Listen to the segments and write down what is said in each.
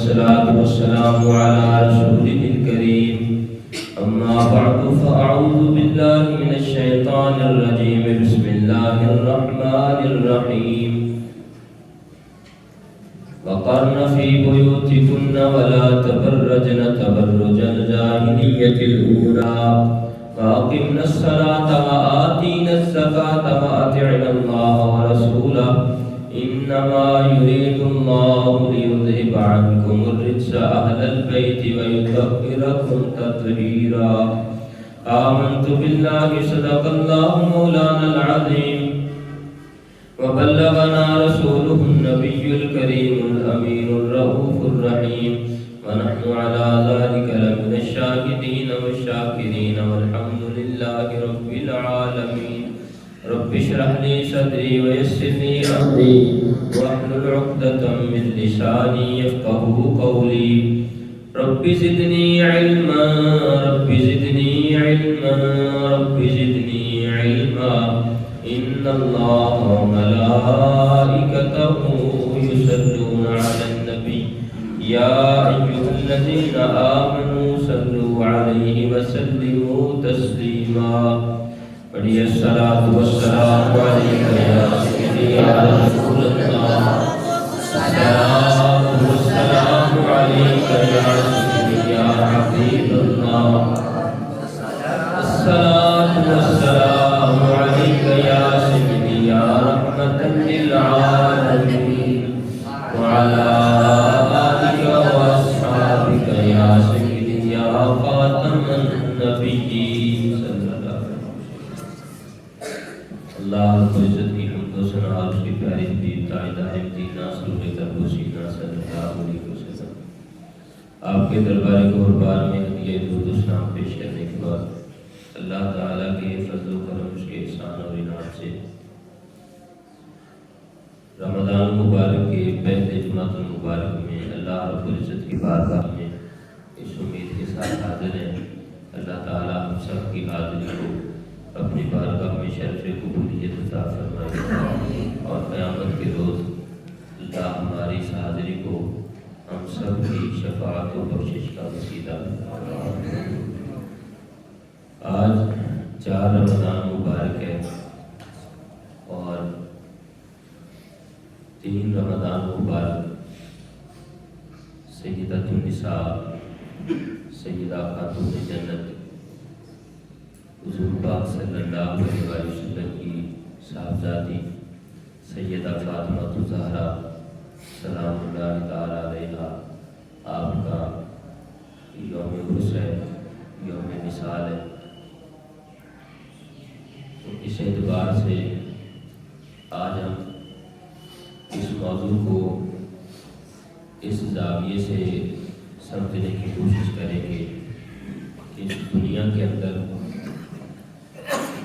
والصلاة والسلام على رسوله الكريم أما بعد فأعوذ بالله من الشيطان الرجيم بسم الله الرحمن الرحيم وقرن في بيوتكن ولا تبرجن تبرج الجاهلية الأولى وأقمنا الصلاة وآتينا الزكاة وأطعنا الله ورسوله إنما يريد الله ليذهب عنكم الرجس أهل البيت ويطهركم تطهيرا آمنت بالله صدق الله مولانا العظيم وبلغنا رسوله النبي الكريم الأمين الرؤوف الرحيم ونحن على ذلك لمن الشاهدين والشاكرين والحمد لله رب العالمين رب اشرح لي صدري ويسر لي أمري واحلل عقدة من لساني يفقهوا قولي رب زدني علما رب زدني علما رب زدني علما إن الله وملائكته يصلون على النبي يا أيها الذين آمنوا صلوا عليه وسلموا تسليما بڑی الصلاة والسلام علیکہ یا سیدی یا رسول اللہ الصلاة والسلام علیکہ یا سیدی یا حبیب اللہ الصلاة والسلام علیکہ یا سیدی یا رحمة للعالمین وعلى آلک واصحابک یا سیدی یا خاتم النبیین اللہ رب العزت کی حمد و ثنا اور اس کی پیاری حبیب تاجدار مدینہ سرور تبوسینہ صلی اللہ علیہ وسلم آپ کے دربار قربان میں ہدیہ درود و سلام پیش کرنے کے بعد اللہ تعالیٰ کے فضل و کرم اس کے احسان اور انعام سے رمضان مبارک کے پہلے جمعۃ المبارک میں اللہ رب العزت کی بارگاہ میں اس امید کے ساتھ حاضر ہیں اللہ تعالیٰ ہم سب کی حاضری کو اپنی بارگاہ میں شرف قبولیت عطا فرمائے اور قیامت کے روز اللہ ہماری اس حاضری کو ہم سب کی شفاعت و بخشش کا وسیلہ بنائے۔ آج 4 رمضان مبارک ہے اور 3 رمضان مبارک سیدۃ النساء سیدہ خاتون جنت حضور پاک صلی اللہ علیہ وسلم کی صاحبزادی سیدہ فاطمہ الزہرا سلام اللہ تعالیٰ علیہا آپ کا یوم عرس ہے، یوم مثال ہے۔ اس اعتبار سے آج ہم اس موضوع کو اس زاویے سے سمجھنے کی کوشش کریں گے کہ اس دنیا کے اندر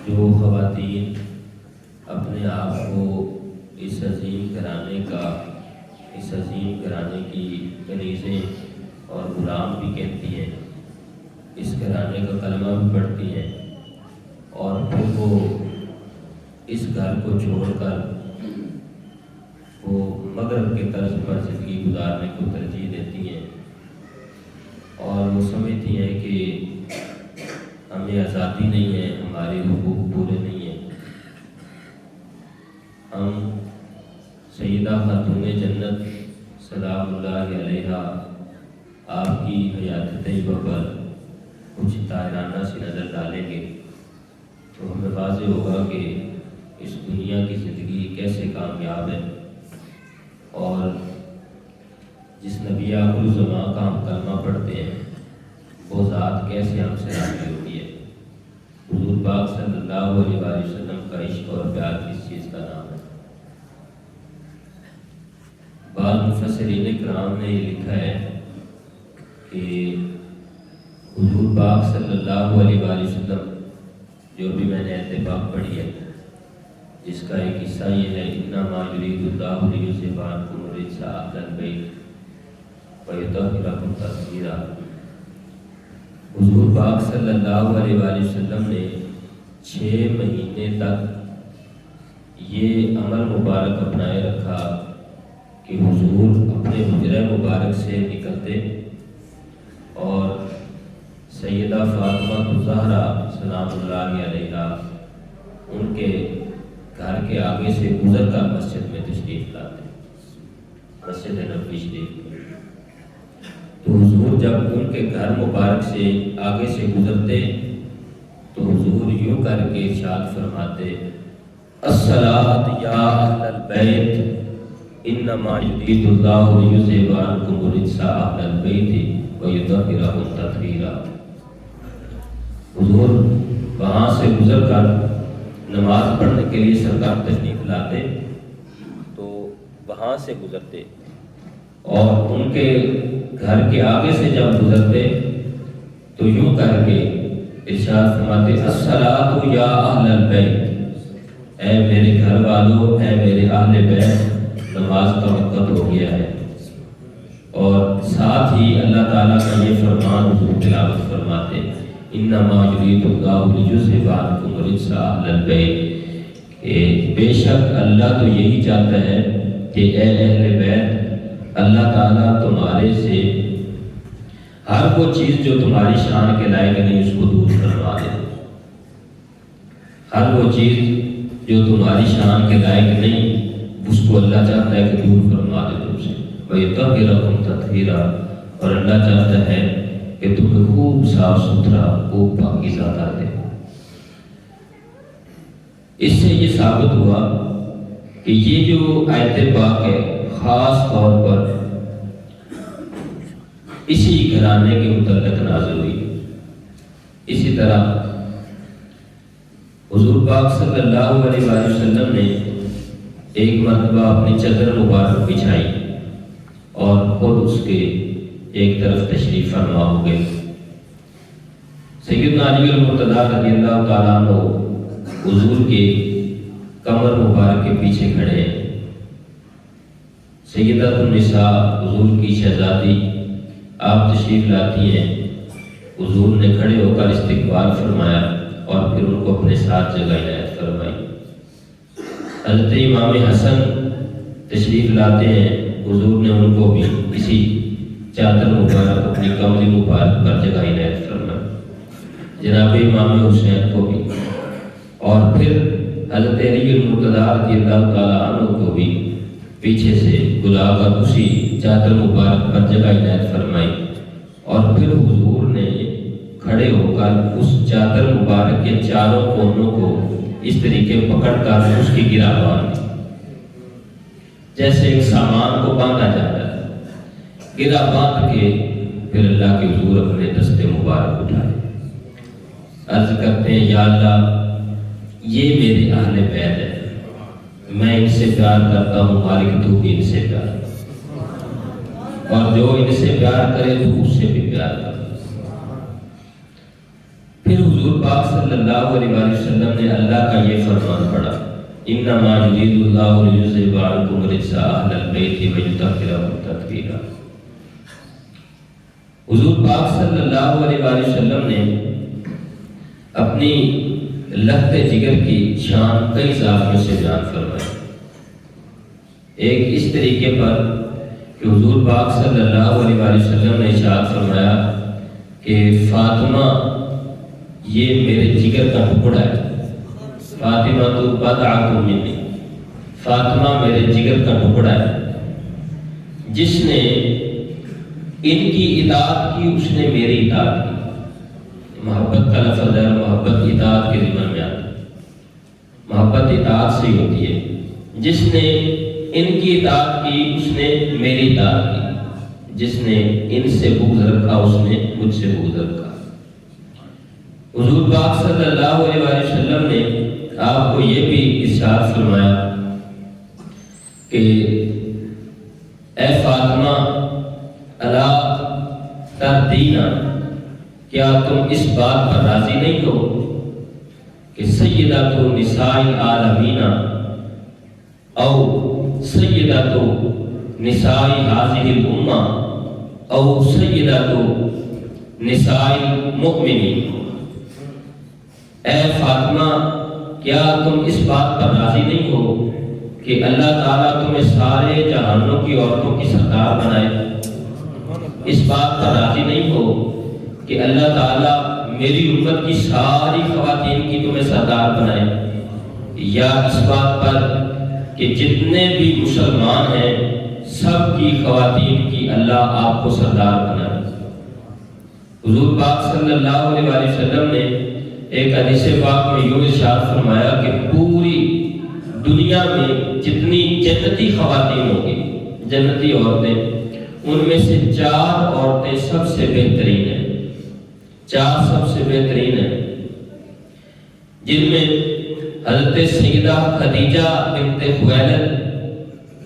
جو خواتین اپنے آپ کو اس عظیم گھرانے کی کنیزیں اور غلام بھی کہتی ہیں، اس گھرانے کا کلمہ بھی پڑھتی ہیں اور پھر وہ اس گھر کو چھوڑ کر وہ مغرب کے طرز پر زندگی گزارنے کو ترجیح دیتی ہیں اور وہ سمجھتی ہیں کہ ہمیں آزادی نہیں ہے، ہمارے حقوق پورے نہیں ہیں۔ ہم سیدہ خاتون جنت سلام اللہ علیہا آپ کی حیات طیبہ پر کچھ طاہرانہ سی نظر ڈالیں گے تو ہمیں واضح ہوگا کہ اس دنیا کی زندگی کیسے کامیاب ہے اور جس نبی آخر الزمان کا ہم کلمہ پڑھتے ہیں وہ ذات کیسے ہم سے راضی ہوتی ہے۔ حضور پاک صلی اللہ علیہ وسلم کا عشق اور پیار کس چیز کا نام ہے؟ بعض مفسرین کرام نے یہ لکھا ہے کہ حضور پاک صلی اللہ علیہ وسلم جو بھی میں نے اتفاق پڑھی ہے جس کا ایک حصہ یہ ہے انما یرید اللہ لیذھب عنکم الرجس اہل البیت ویطہرکم تطہیرا۔ حضور پاک صلی اللہ علیہ وسلم نے 6 مہینے تک یہ عمل مبارک اپنائے رکھا کہ حضور اپنے حجرہ مبارک سے نکلتے اور سیدہ فاطمہ الزہرا سلام اللہ علیہا ان کے گھر کے آگے سے گزر کر مسجد میں تشریف لاتے، مسجد نبوی شریف میں۔ تو حضور جب ان کے گھر مبارک سے آگے سے گزرتے تو حضور یوں کر کے ارشاد فرماتے، الصلاۃ یا اہل البیت انما یرید اللہ لیذھب عنکم الرجس اہل البیت ویطہرکم تطہیرا۔ حضور وہاں سے گزر کر نماز پڑھنے کے لیے سرکار تشریف لاتے تو وہاں سے گزرتے اور ان کے گھر کے آگے سے جب گزرتے تو یوں کر کے ارشاد فرماتے، الصلاۃ یا اہل البیت، اے میرے گھر والوں، اے میرے اہل بیت، نماز کا وقت ہو گیا ہے۔ اور ساتھ ہی اللہ تعالیٰ کا یہ فرمان حضور تلاوت فرماتے، انما یرید اللہ لیذھب عنکم الرجس اہل البیت، کہ بے شک اللہ تو یہی چاہتا ہے کہ اے اہل بیت، اللہ تعالیٰ تمہارے سے ہر وہ چیز جو تمہاری شان کے لائق نہیں اس کو دور کروا دے، ہر وہ چیز جو تمہاری شان کے لائق نہیں اس کو اللہ چاہتا ہے کہ دور فرما دے تم سے، وَيُطَهِّرَكُمْ تَطْهِيرًا، اور اللہ چاہتا ہے کہ تمہیں خوب صاف ستھرا خوب پاکیزہ کر دے۔ اس سے یہ ثابت ہوا کہ یہ جو آیت پاک ہے خاص طور پر اسی گھرانے کے متعلق نازل ہوئی۔ اسی طرح حضور پاک صلی اللہ علیہ وآلہ وسلم نے ایک مرتبہ اپنی چادر مبارک بچھائی اور خود اس کے ایک طرف تشریف فرما ہو گئے۔ سیدنا علی المرتضیٰ رضی اللہ تعالیٰ عنہ حضور کے کمر مبارک کے پیچھے کھڑے ہیں۔ سیدۃ النساء حضور کی شہزادی آپ تشریف لاتی ہیں، حضور نے کھڑے ہو کر استقبال فرمایا اور پھر ان کو اپنے ساتھ جگہ عنایت فرمائی۔ حضرت امام حسن تشریف لاتے ہیں، حضور نے ان کو بھی اسی چادر مبارک اپنی کملی مبارک پر جگہ عنایت فرمائی، جناب امام حسین کو بھی، اور پھر حضرت علی المرتضیٰ رضی اللہ تعالیٰ عنہ کو بھی پیچھے سے بلا کر اسی چادر مبارک پر جگہ عنایت فرمائی، اور پھر حضور نے کھڑے ہو کر اس چادر مبارک کے چاروں کونوں کو اس طریقے پکڑ کر اس کی گرہ باندھی، جیسے ایک سامان کو باندھا جاتا ہے، گرہ باندھ کے پھر اللہ کے حضور اپنے دستے مبارک اٹھائے، عرض کرتے ہیں یا اللہ یہ میرے اہل بیت ہے، میں ان سے پیار کرتا ہوں، مالک تو بھی ان سے پیار کر، اور جو ان سے پیار کرے تو اس سے بھی پیار کر۔ پھر حضور پاک صلی اللہ علیہ وآلہ وسلم نے اللہ کا یہ فرمان پڑھا، انما یرید اللہ لیذھب عنکم الرجس اہل البیت ویطہرکم تطہیرا۔ حضور پاک صلی اللہ علیہ وآلہ وسلم نے اپنی لخت جگر کی شان کئی زاویوں سے بیان فرمائی۔ ایک اس طریقے پر کہ حضور پاک صلی اللہ علیہ وآلہ وسلم نے ارشاد فرمایا کہ فاطمہ یہ میرے جگر کا ٹکڑا ہے، فاطمہ تو بضعۃ منی، فاطمہ میرے جگر کا ٹکڑا ہے، جس نے ان کی اطاعت کی اس نے میری اطاعت کی۔ محبت کا لفظ ہے، محبت اطاعت کے ضمن میں آتا ہے، محبت اطاعت سے ہی ہوتی ہے، جس نے ان کی اطاعت کی اس نے میری اطاعت کی، جس نے ان سے بغض رکھا اس نے مجھ سے بغض رکھا۔ حضور پاک صلی اللہ علیہ وآلہ وسلم نے آپ کو یہ بھی ارشاد فرمایا کہ اے فاطمہ الا ترضینا، کیا تم اس بات پر راضی نہیں ہو کہ سیدۃ نساء العالمین او سیدۃ نساء هذه الامہ او سیدۃ نساء المؤمنین، اے فاطمہ کیا تم اس بات پر راضی نہیں ہو کہ کہ اللہ تعالیٰ تمہیں سارے جہانوں کی عورتوں کی سردار بنائے؟ اس بات پر راضی نہیں ہو کہ اللہ تعالیٰ میری امت کی ساری خواتین کی تمہیں سردار بنائے؟ یا اس بات پر کہ جتنے بھی مسلمان ہیں سب کی خواتین کی اللہ آپ کو سردار بنائے؟ حضور پاک صلی اللہ علیہ وآلہ وسلم نے ایک حدیث پاک میں یوں ارشاد فرمایا کہ پوری دنیا میں جتنی جنتی خواتین ہوں گی، جنتی عورتیں، ان میں سے 4 عورتیں سب سے بہترین ہیں، 4 سب سے بہترین ہیں، جن میں حضرت سیدہ خدیجہ بنت خویلد،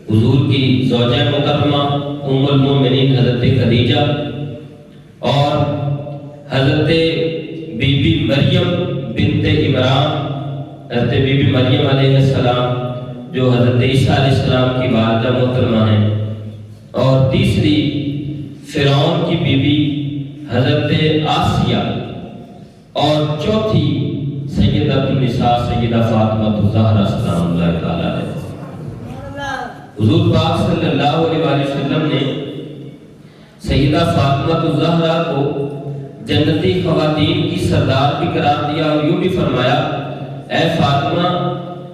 حضور کی زوجہ محترمہ ام المومنین حضرت خدیجہ، اور حضرت بی بی مریم بنت عمران، حضرت بی بی مریم علیہ السلام جو حضرت عیسیٰ علیہ السلام کی والدہ محترمہ ہیں، اور تیسری فرعون کی بی بی حضرت آسیہ، اور چوتھی سیدہ النساء سیدہ فاطمہ الزہرا سلام اللہ تعالیٰ علیہ۔ حضور پاک صلی اللہ علیہ وآلہ وسلم نے سیدہ فاطمہ الزہرا کو جنتی خواتین کی سردار بھی قرار دیا، اور یوں بھی فرمایا، اے فاطمہ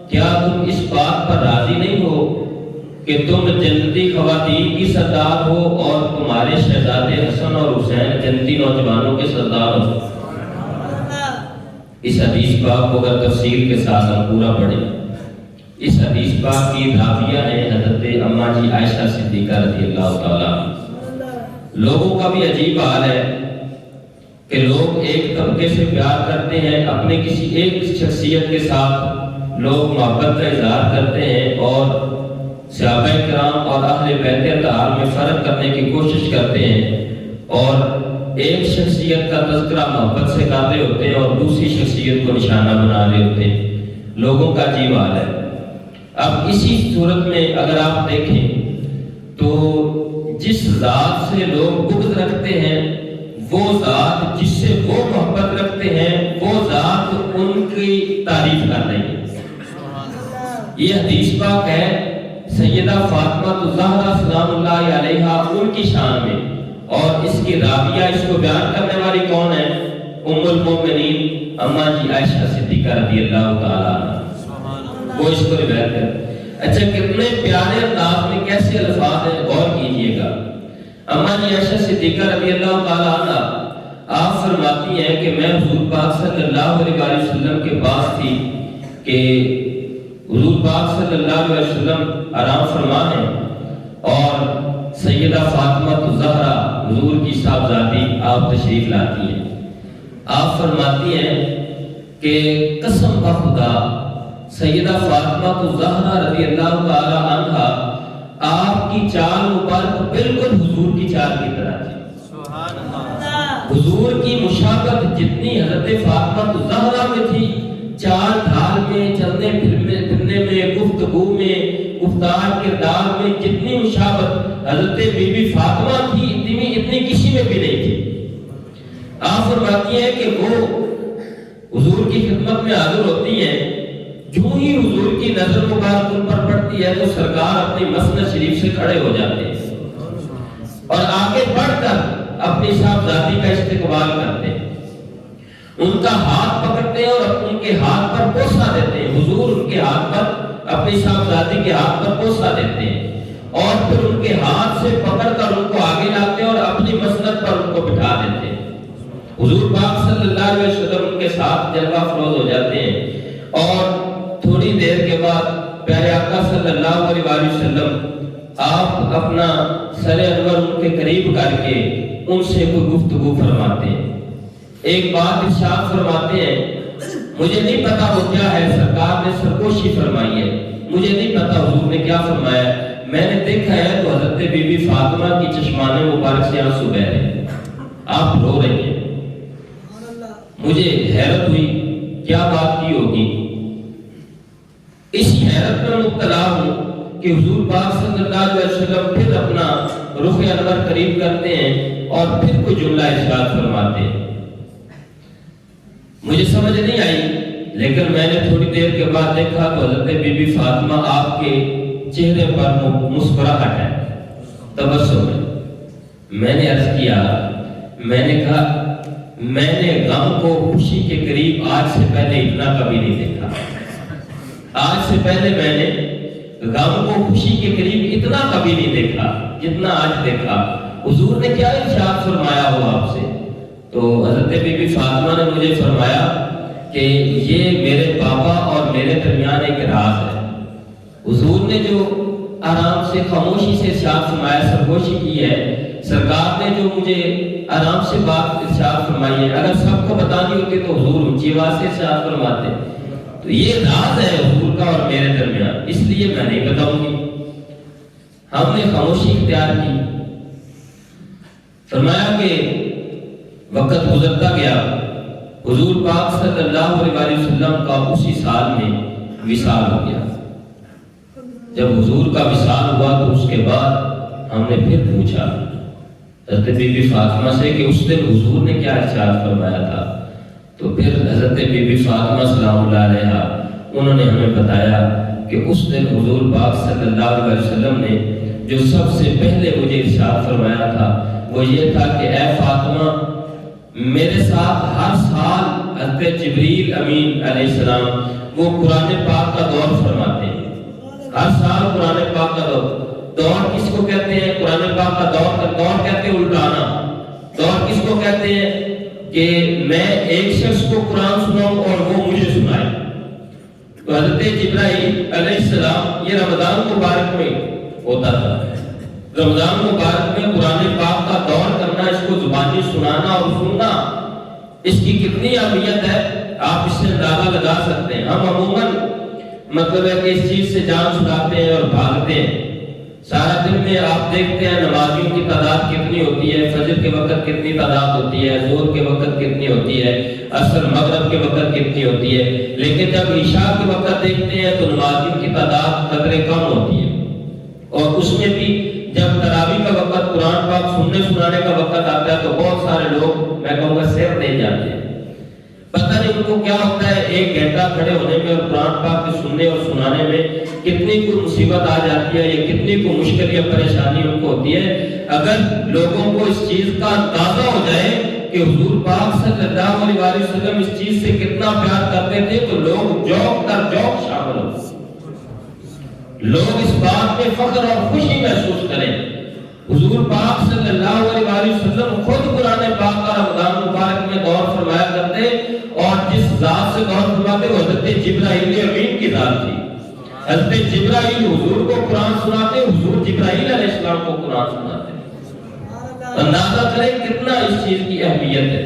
کیا تم اس بات پر راضی نہیں ہو کہ تم جنتی خواتین کی سردار ہو اور تمہارے شہزادے حسن اور حسین جنتی نوجوانوں کے سردار ہو؟ اس حدیث پاک کو اگر تفصیل کے ساتھ ہم پورا پڑھیں، اس حدیث پاک کی راویہ ہیں حضرت اماں جی عائشہ صدیقہ رضی اللہ تعالیٰ۔ لوگوں کا بھی عجیب حال ہے کہ لوگ ایک طبقے سے پیار کرتے ہیں، اپنے کسی ایک شخصیت کے ساتھ لوگ محبت کا اظہار کرتے ہیں، اور صحابہ کرام اور اہل بیت اطہار میں فرق کرنے کی کوشش کرتے ہیں، اور ایک شخصیت کا تذکرہ محبت سے کر رہے ہوتے ہیں اور دوسری شخصیت کو نشانہ بنا رہے ہوتے ہیں۔ لوگوں کا عجیب حال ہے۔ اب اسی صورت میں اگر آپ دیکھیں تو جس ذات سے لوگ بغض رکھتے ہیں، وہ ذات جس سے وہ محبت رکھتے ہیں، وہ ذات ان کی تعریف کر رہی ہے۔ یہ حدیث پاک ہے سیدہ فاطمہ الزہرا سلام اللہ علیہا ان کی شان میں، اور اس کی راویہ، اس کو بیان کرنے والی کون ہے؟ ام المومنین اماں جی عائشہ صدیقہ رضی اللہ تعالیٰ عنہ، وہ اس کو روایت کرتے۔ اچھا کتنے پیارے انداز میں کیسے الفاظ ہیں، غور کیجئے گا۔ اماں جی عائشہ صدیقہ رضی اللہ تعالیٰ عنہ آپ فرماتی ہیں کہ میں حضور پاک صلی اللہ علیہ وسلم کے پاس تھی کہ حضور پاک صلی اللہ علیہ وسلم آرام فرما ہیں، اور سیدہ فاطمہ الزہرا حضور کی صاحبزادی آپ تشریف لاتی ہیں۔ آپ فرماتی ہیں کہ قسم بخدا سیدہ فاطمہ الزہرا رضی اللہ تعالی عنہا آپ کی چال مبارک بالکل حضور کی چال کی طرح تھی۔ سبحان اللہ۔ حضور کی مشابہت جتنی حضرت فاطمہ الزہرا میں تھی، چال ڈھال میں، چلنے پھرنے میں، گفتگو میں، گفتار کردار میں جتنی مشابہت حضرت بی بی فاطمہ تھی، اتنی کسی میں بھی نہیں تھی۔ آپ فرماتی ہیں کہ وہ حضور کی خدمت میں حاضر ہوتی ہیں، جو ہی حضور کی نظر مبارک ان پر پڑتی ہے تو سرکار اپنی مسند شریف سے کھڑے ہو جاتے ہیں اور آگے بڑھ کر اپنی صاحبزادی کا استقبال کرتے ہیں، ان کا ہاتھ پکڑتے ہیں اور ان کے ہاتھ پر بوسہ دیتے ہیں۔ حضور ان کے ہاتھ پر، اپنی صاحبزادی کے ہاتھ پر بوسہ دیتے ہیں، اور پھر ان کے ہاتھ سے پکڑ کر ان کو آگے لاتے ہیں اور اپنی مسند پر ان کو بٹھا دیتے ہیں۔ حضور پاک صلی اللہ علیہ وسلم ان کے ساتھ جلوہ افروز ہو جاتے ہیں، اور تھوڑی دیر کے بعد پیارے آقا صلی اللہ علیہ وسلم آپ اپنا سر انور ان کے قریب کر کے ان سے کوئی گفتگو فرماتے ہیں۔ ایک بات ارشاد فرماتے ہیں، مجھے نہیں پتا وہ کیا ہے، سرکار نے سرگوشی فرمائی ہے، مجھے نہیں پتا حضور نے کیا فرمایا، میں نے دیکھا ہے تو حضرت بی بی فاطمہ کی چشمان مبارک سے آنسو بہہ رہے ہیں، آپ رو رہے ہیں۔ مجھے حیرت ہوئی کیا بات کی ہوگی۔ اسی حیرت میں مبتلا ہوں کہ حضور پاک صلی اللہ علیہ وسلم پھر اپنا رخ انور قریب کرتے ہیں اور پھر کوئی جملہ ارشاد فرماتے ہیں۔ مجھے سمجھ نہیں آئی، لیکن میں نے تھوڑی دیر کے بعد دیکھا تو حضرت بی بی فاطمہ آپ کے چہرے پر مسکراہٹ ہے، تبسم ہے۔ میں نے عرض کیا، میں نے کہا میں نے غم کو خوشی کے قریب آج سے پہلے اتنا کبھی نہیں دیکھا۔ آج سے پہلے میں نے غم کو خوشی کے قریب اتنا کبھی نہیں دیکھا جتنا آج دیکھا۔ حضور نے کیا ارشاد فرمایا ہو آپ سے؟ تو حضرت بی بی فاطمہ نے مجھے فرمایا کہ یہ میرے بابا اور میرے درمیان ایک راز ہے۔ حضور نے جو آرام سے خاموشی سے ارشاد فرمایا، سرگوشی کی ہے، سرکار نے جو مجھے آرام سے بات ارشاد فرمائی ہے، اگر سب کو بتانی ہوتی تو حضور اونچی آواز سے ارشاد فرماتے۔ تو یہ راز ہے حضور کا اور میرے درمیان، اس لیے میں نہیں بتاؤں گی۔ ہم نے خاموشی اختیار کی۔ فرمایا کہ وقت گزرتا گیا، حضور پاک صلی اللہ علیہ وسلم کا اسی سال میں وصال ہو گیا۔ جب حضور کا وصال ہوا تو اس کے بعد ہم نے پھر پوچھا حضرت بی بی فاطمہ سے کہ اس دن حضور نے کیا ارشاد فرمایا تھا؟ تو پھر حضرت بی بی فاطمہ سلام اللہ علیہا انہوں نے ہمیں بتایا کہ اس دن حضور پاک صلی اللہ علیہ وسلم نے جو سب سے پہلے مجھے ارشاد فرمایا تھا وہ یہ تھا کہ اے فاطمہ، میرے ساتھ ہر سال حضرت جبریل امین علیہ السلام وہ قرآن پاک کا دور فرماتے ہیں۔ ہر سال قرآن پاک کا دور کس کو کہتے ہیں؟ قرآن پاک کا دور کہتے ہیں الٹانا۔ دور کس کو کہتے ہیں؟ کہ میں ایک شخص کو قرآن سناؤں اور وہ مجھے سنائے۔ تو حضرت جبرائیل علیہ السلام یہ رمضان مبارک میں ہوتا تھا۔ رمضان مبارک میں قرآن پاک کا دور کرنا، اس کو زبانی سنانا اور سننا، اس کی کتنی اہمیت ہے آپ اس سے اندازہ لگا سکتے ہیں۔ ہم عموماً مطلب ہے کہ اس چیز سے جان چھڑاتے ہیں اور بھاگتے ہیں۔ سارا دن میں آپ دیکھتے ہیں نمازیوں کی تعداد کتنی ہوتی ہے، فجر کے وقت کتنی تعداد ہوتی ہے، ظہر کے وقت کتنی ہوتی ہے، عصر مغرب کے وقت کتنی ہوتی ہے، لیکن جب عشاء کے وقت دیکھتے ہیں تو نمازیوں کی تعداد قدرے کم ہوتی ہے۔ اور اس میں بھی جب تراویح کا وقت، قرآن پاک سننے سنانے کا وقت آتا ہے تو بہت سارے لوگ میں کہوں گا سیر دے جاتے ہیں۔ پتہ نہیں ان کو کیا ہوتا ہے، ایک گھنٹہ کھڑے ہونے میں اور قرآن پاک کے سننے اور سنانے میں کتنی کوئی مصیبت آ جاتی ہے یا کتنی کوئی مشکل یا پریشانی ان کو ہوتی ہے۔ اگر لوگوں کو اس چیز کا اندازہ ہو جائے کہ حضور پاک صلی اللہ علیہ وسلم اس چیز سے کتنا پیار کرتے تھے تو لوگ جوق در جوق شامل ہو، لوگ اس بات میں فخر اور خوشی محسوس کریں۔ حضور پاک صلی اللہ علیہ وسلم خود قرآن پاک کا رمضان مبارک میں دور فرمایا کرتے، اور جس ذات سے دور فرماتے وہ حضرت جبرائیل امین کی ذات تھی۔ حضرت جبرائیل حضور کو قرآن سناتے، حضور جبرائیل علیہ السلام کو قرآن سناتے۔ اندازہ کریں کتنا اس چیز کی اہمیت ہے،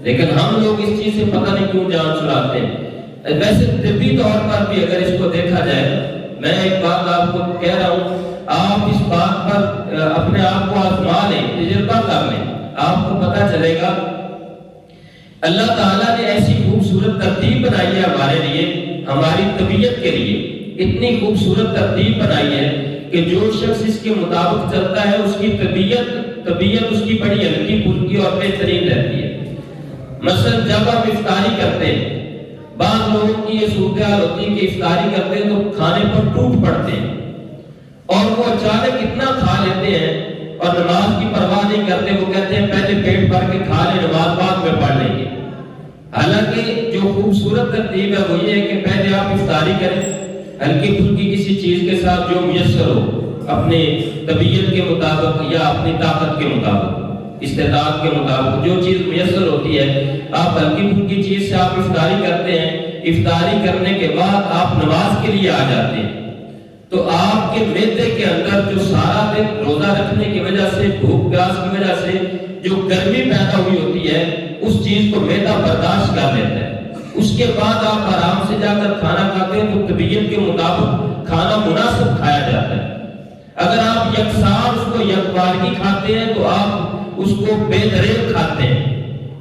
لیکن ہم لوگ اس چیز سے پتہ نہیں کیوں جان چھڑاتے ہیں۔ ویسے طبی طور پر بھی اگر اس کو دیکھا جائے، میں ایک بات آپ کو کہہ رہا ہوں، آپ اس بات پر اپنے آپ کو آزما لیں، تجربہ کر لیں، آپ کو پتہ چلے گا اللہ تعالیٰ نے ایسی خوبصورت ترتیب بنائی ہے ہمارے لیے، ہماری طبیعت کے لیے اتنی خوبصورت ترتیب بنائی ہے کہ جو شخص اس کے مطابق چلتا ہے اس کی طبیعت اس کی بڑی ہلکی پھلکی اور بہترین رہتی ہے۔ مثلا جب ہم افطاری کرتے ہیں، بعض لوگوں کی یہ صورتحال ہوتی ہے کہ افطاری کرتے ہیں تو کھانے پر ٹوٹ پڑتے ہیں اور وہ اچانک اتنا کھا لیتے ہیں اور نماز کی پرواہ نہیں کرتے، وہ کہتے ہیں پہلے پیٹ بھر کے کھا لیں، نماز بعد میں پڑھ لیں گے۔ حالانکہ جو خوبصورت ترتیب ہے وہ یہ ہے کہ پہلے آپ افطاری کریں ہلکی پھلکی کسی چیز کے ساتھ جو میسر ہو، اپنے طبیعت کے مطابق یا اپنی طاقت کے مطابق، استطاعت کے مطابق جو چیز میسر ہوتی ہے، آپ ہلکی پھلکی چیز سے آپ افطاری کرتے ہیں۔ افطاری کرنے کے بعد آپ نماز کے لیے آ جاتے ہیں تو آپ کے معدے کے اندر جو سارا دن روزہ رکھنے کی وجہ سے، بھوک پیاس کی وجہ سے جو گرمی پیدا ہوئی ہوتی ہے، اس چیز کو معدہ برداشت کر لیتا ہے۔ اس کے بعد آپ آرام سے جا کر کھانا کھاتے ہیں تو طبیعت کے مطابق کھانا مناسب کھایا جاتا ہے۔ اگر آپ یکساں اس کو یکبارگی کھاتے ہیں تو آپ اس کو بے دریغ کھاتے ہیں،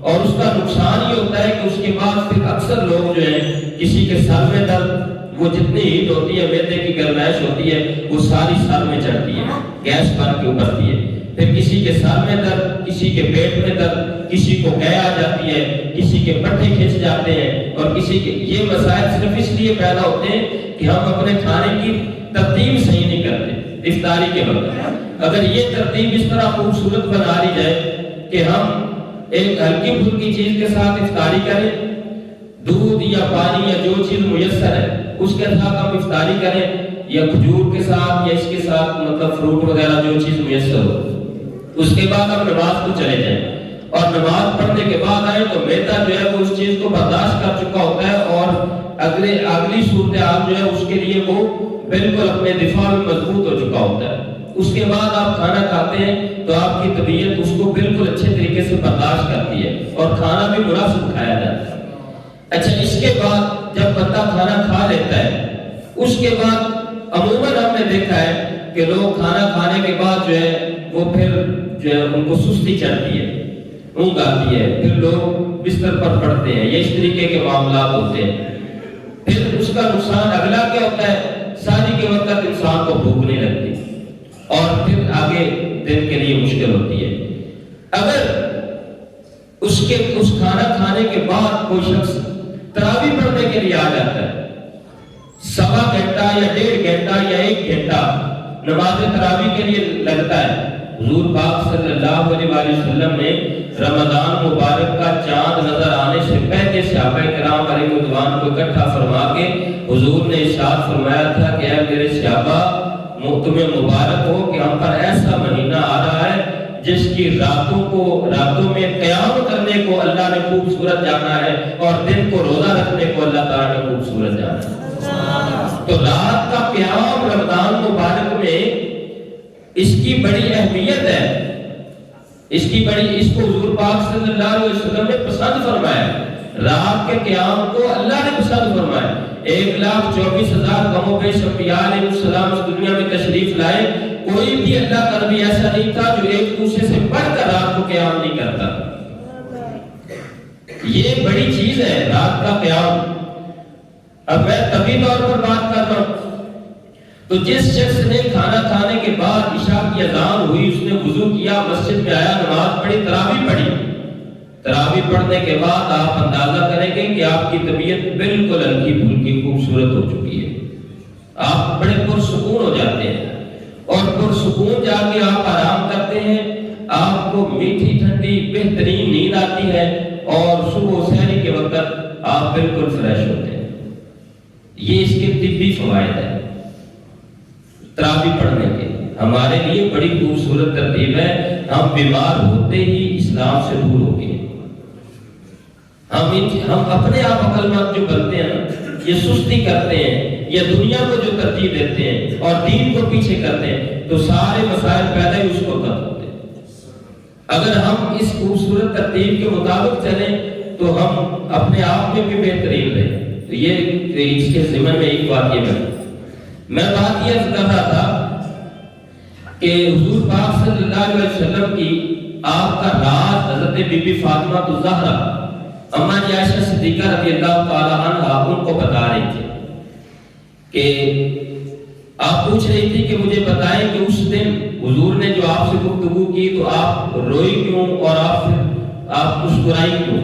اور اس کا نقصان یہ ہوتا ہے کہ اس کے بعد پھر اکثر لوگ جو ہیں، کسی کے سر میں درد، وہ جتنی ہیٹ ہوتی ہے، معدے کی گرمائش ہوتی ہے، وہ ساری سر میں چڑھتی ہے، گیس بن کے ابھرتی ہے۔ پھر کسی کے سر میں درد، کسی کے پیٹ میں درد، کسی کو قے آ جاتی ہے، کسی کے پٹھے کھنچ جاتے ہیں، اور کسی کے یہ مسائل صرف اس لیے پیدا ہوتے ہیں کہ ہم اپنے کھانے کی ترتیب صحیح نہیں کرتے افطاری کے وقت۔ اگر یہ ترتیب اس طرح خوبصورت بنا لی جائے کہ ہم ایک ہلکی پھلکی چیز کے ساتھ افطاری کریں، دودھ یا پانی یا جو چیز میسر ہے اس کے ساتھ ہم افطاری کریں، یا کھجور کے ساتھ یا اس کے ساتھ مطلب فروٹ وغیرہ جو چیز میسر ہو، اس کے بعد ہم نماز کو چلے جائیں، اور نماز پڑھنے کے بعد آئیں تو معدہ جو ہے وہ اس چیز کو برداشت کر چکا ہوتا ہے، اور اگلی صورتحال جو ہے اس کے لیے وہ بالکل اپنے دفاع میں مضبوط ہو چکا ہوتا ہے۔ اس کے بعد آپ کھانا کھاتے ہیں تو آپ کی طبیعت اس کو بالکل اچھے طریقے سے برداشت کرتی ہے، اور کھانا بھی مناسب کھایا جاتا ہے۔ اچھا، اس کے بعد جب بندہ کھانا کھا لیتا ہے، اس کے بعد عموماً ہم نے دیکھا ہے کہ لوگ کھانا کھانے کے بعد جو ہے وہ پھر جو ہے ان کو سستی چڑھتی ہے، اونگ آتی ہے، پھر لوگ بستر پر پڑتے ہیں، یہ اس طریقے کے معاملات ہوتے ہیں۔ پھر اس کا نقصان اگلا کیا ہوتا ہے؟ شادی کے وقت انسان کو بھوک نہیں لگتی، اور پھر آگے دن کے لیے مشکل ہوتی ہے۔ اگر اس کھانا کھانے کے بعد کوئی شخص تراویح پڑھنے کے لیے آ جاتا ہے، 1.25 گھنٹہ یا 1.5 گھنٹہ یا 1 گھنٹہ نماز تراویح کے لیے لگتا ہے، حضور پاک صلی اللہ علیہ وسلم نے رمضان مبارک کا چاند نظر آنے سے پہلے صحابہ کرام علیہ رضوان کو اکٹھا فرما کے حضور نے ارشاد فرمایا تھا کہ اے میرے صحابہ، تمہیں مبارک ہو کہ ہم پر ایسا مہینہ آ رہا ہے جس کی راتوں میں قیام کرنے کو اللہ نے خوبصورت جانا ہے، اور دن کو روزہ رکھنے کو اللہ تعالیٰ نے خوبصورت جانا ہے۔ تو رات کا قیام رمضان مبارک میں اس کی بڑی اہمیت ہے، اس کو حضور پاک صلی اللہ علیہ وسلم نے پسند فرمایا، رات کے قیام کو اللہ نے پسند فرمایا۔ 1,24,000 کم و بیش انبیاء علیہ السلام اس دنیا میں تشریف لائے، کوئی بھی اللہ کا نبی ایسا نہیں تھا جو ایک دوسرے سے بڑھ کر رات کو قیام نہیں کرتا۔ یہ بڑی چیز ہے رات کا قیام۔ اب میں طبی طور پر بات کر رہا ہوں، تو جس شخص نے کھانا کھانے کے بعد عشاء کی اذان ہوئی، اس نے وضو کیا، مسجد میں آیا، نماز پڑھی، تراویح پڑھی، تراویح پڑھنے کے بعد آپ اندازہ کریں گے کہ آپ کی طبیعت بالکل ہلکی پھلکی خوبصورت ہو چکی ہے، آپ بڑے پرسکون ہو جاتے ہیں، اور پرسکون جا کے آپ آرام کرتے ہیں، آپ کو میٹھی ٹھنڈی بہترین نیند آتی ہے، اور صبح سحری کے وقت آپ بالکل فریش ہوتے ہیں۔ یہ اس کے طبی فوائد ہیں تراویح پڑھنے کے، ہمارے لیے بڑی خوبصورت ترتیب ہے۔ ہم بیمار ہوتے ہی اسلام سے دور ہو گئے، ہم اپنے آپ عقل مند جو بنتے ہیں نا، یہ سستی کرتے ہیں، یہ دنیا کو جو ترتیب دیتے ہیں اور دین کو پیچھے کرتے ہیں، تو سارے مسائل پیدا ہی اس کو قتل ہوتے ہیں۔ اگر ہم اس خوبصورت ترتیب کے مطابق چلیں تو ہم اپنے آپ میں بھی بہترین رہیں۔ تو یہ اس کے ضمن میں ایک بات یہ میں بات یہ کر رہا تھا کہ حضور پاک صلی اللہ علیہ وسلم کی آپ کا راز حضرت بی بی فاطمہ الزہرا اما جی عائشہ صدیقہ رضی اللہ تعالی عنہا ان کو بتا رہی تھی کہ آپ پوچھ رہی تھی کہ مجھے بتائیں کہ اس دن حضور نے جو آپ سے گفتگو کی تو آپ روئی کیوں اور آپ مسکرائی کیوں؟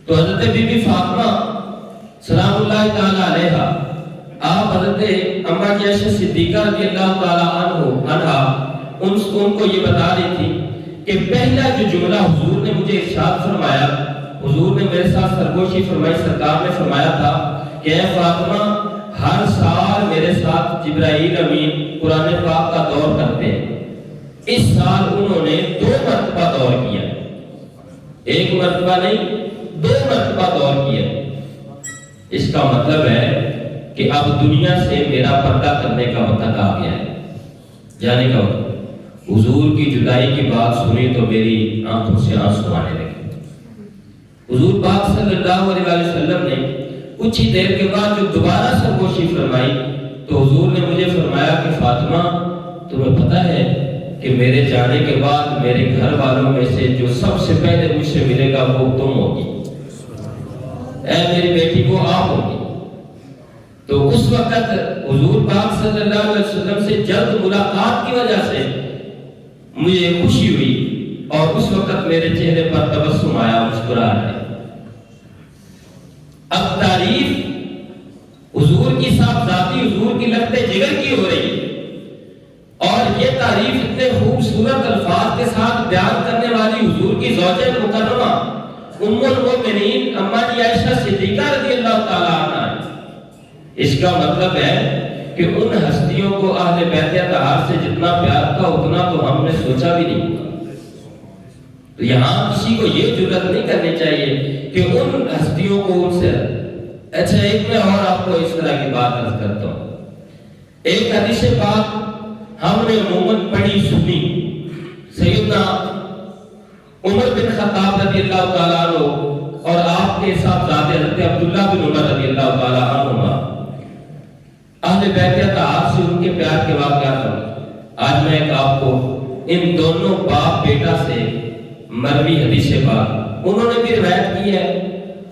تو حضرت بی بی فاطمہ سلام اللہ تعالی علیہا آپ حضرت اما جی عائشہ صدیقہ رضی اللہ تعالی عنہا ان کو یہ بتا رہی تھی کہ پہلا جو جملہ حضور نے مجھے ارشاد فرمایا، حضور نے میرے ساتھ سرگوشی فرمائی، سرکار نے فرمایا تھا کہ اے فاطمہ، ہر سال میرے ساتھ جبرائیل امین قرآن پاک کا دور کرتے ہیں، اس سال انہوں نے 2 مرتبہ دور کیا، 1 مرتبہ نہیں 2 مرتبہ دور کیا۔ اس کا مطلب ہے کہ اب دنیا سے میرا پردہ کرنے کا وقت آ گیا ہے، جانے کا وقت۔ حضور کی جدائی کی بات سنی تو میری آنکھوں سے آنسو آنے لگے۔ حضور پاک صلی اللہ علیہ وسلم نے کچھ ہی دیر کے بعد جو دوبارہ سرگوشی فرمائی تو حضور نے مجھے فرمایا کہ فاطمہ، تمہیں پتہ ہے کہ میرے جانے کے بعد میرے گھر والوں میں سے جو سب سے پہلے مجھ سے ملے گا وہ تم ہوگی، اے میری بیٹی وہ آپ ہوگی۔ تو اس وقت حضور پاک صلی اللہ علیہ وسلم سے جلد ملاقات کی وجہ سے مجھے خوشی ہوئی اور اس وقت میرے چہرے پر تبسم آیا، مسکراہٹ ہے۔ اب تعریف حضور کی صاحبزادی حضور کی لگتے جگر کی ہو رہی ہے، اور یہ تعریف اتنے خوبصورت الفاظ کے ساتھ بیان کرنے والی حضور کی زوجہ مکرمہ ام المؤمنین اما جی عائشہ صدیقہ رضی اللہ تعالیٰ عنہ ہے۔ اس کا مطلب ہے کہ ان ہستیوں کو اہل بیت اطہار سے جتنا پیار تھا اتنا تو ہم نے سوچا بھی نہیں ہوگا۔ تو یہاں کسی کو یہ جرات نہیں کرنی چاہیے کہ ان ہستیوں کو ان سے اچھا ایک میں اور آپ کو اس طرح کی بات عرض کرتا ہوں۔ ایک حدیث پاک ہم نے عموماً پڑھی سنی، سیدنا عمر بن خطاب رضی اللہ تعالیٰ عنہ اور آپ کے صاحبزادے حضرت عبداللہ بن عمر رضی اللہ تعالیٰ عنہما اہل بیت اطہار سے ان کے پیار کے واقعات ہیں۔ آج میں ایک آپ کو ان دونوں باپ بیٹا سے مروی حدیث پاک انہوں نے بھی روایت کی ہے